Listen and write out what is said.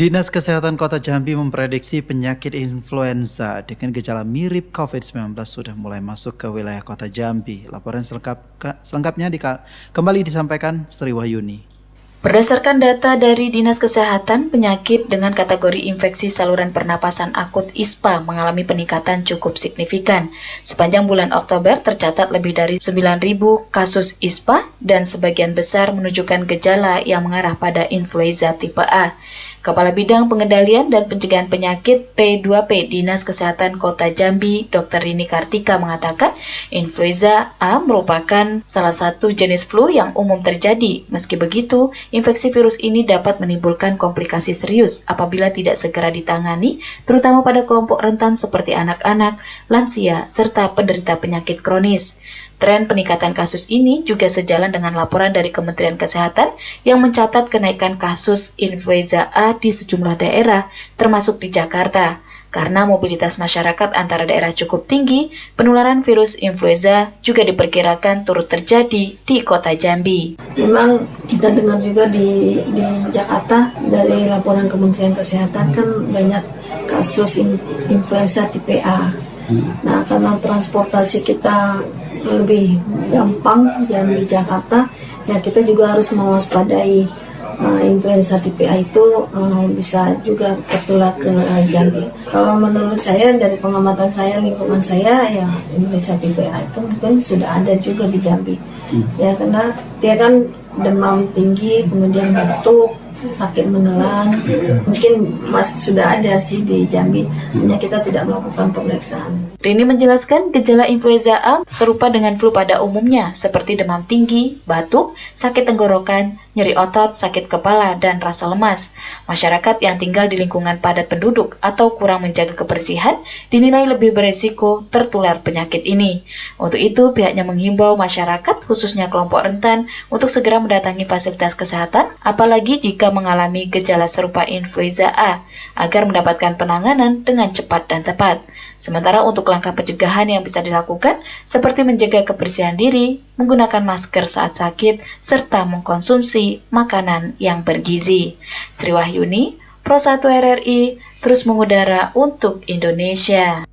Dinas Kesehatan Kota Jambi memprediksi penyakit influenza dengan gejala mirip COVID-19 sudah mulai masuk ke wilayah Kota Jambi. Laporan selengkapnya kembali disampaikan Sri Wahyuni. Berdasarkan data dari Dinas Kesehatan, penyakit dengan kategori infeksi saluran pernapasan akut ISPA mengalami peningkatan cukup signifikan. Sepanjang bulan Oktober tercatat lebih dari 9.000 kasus ISPA dan sebagian besar menunjukkan gejala yang mengarah pada influenza tipe A. Kepala Bidang Pengendalian dan Pencegahan Penyakit P2P Dinas Kesehatan Kota Jambi, Dr. Rini Kartika mengatakan, influenza A merupakan salah satu jenis flu yang umum terjadi. Meski begitu, infeksi virus ini dapat menimbulkan komplikasi serius apabila tidak segera ditangani, terutama pada kelompok rentan seperti anak-anak, lansia, serta penderita penyakit kronis. Tren peningkatan kasus ini juga sejalan dengan laporan dari Kementerian Kesehatan yang mencatat kenaikan kasus influenza A di sejumlah daerah, termasuk di Jakarta. Karena mobilitas masyarakat antara daerah cukup tinggi, penularan virus influenza juga diperkirakan turut terjadi di Kota Jambi. Memang kita dengar juga di Jakarta dari laporan Kementerian Kesehatan kan banyak kasus influenza tipe A. Nah, karena transportasi kita lebih gampang dan di Jakarta, ya kita juga harus mewaspadai influenza tipe A itu bisa juga tertular ke Jambi. Kalau menurut saya, dari pengamatan saya, lingkungan saya, ya influenza tipe A itu mungkin sudah ada juga di Jambi. Ya, karena dia kan demam tinggi, kemudian batuk, sakit menelan, mungkin masih sudah ada sih di Jambi, hanya kita tidak melakukan pemeriksaan. Rini menjelaskan gejala influenza A serupa dengan flu pada umumnya, seperti demam tinggi, batuk, sakit tenggorokan, nyeri otot, sakit kepala, dan rasa lemas. Masyarakat yang tinggal di lingkungan padat penduduk atau kurang menjaga kebersihan dinilai lebih beresiko tertular penyakit ini. Untuk itu, pihaknya menghimbau masyarakat, khususnya kelompok rentan, untuk segera mendatangi fasilitas kesehatan, apalagi jika mengalami gejala serupa influenza A, agar mendapatkan penanganan dengan cepat dan tepat. Sementara untuk langkah pencegahan yang bisa dilakukan, seperti menjaga kebersihan diri, menggunakan masker saat sakit, serta mengkonsumsi makanan yang bergizi. Sri Wahyuni, Pro 1 RRI, terus mengudara untuk Indonesia.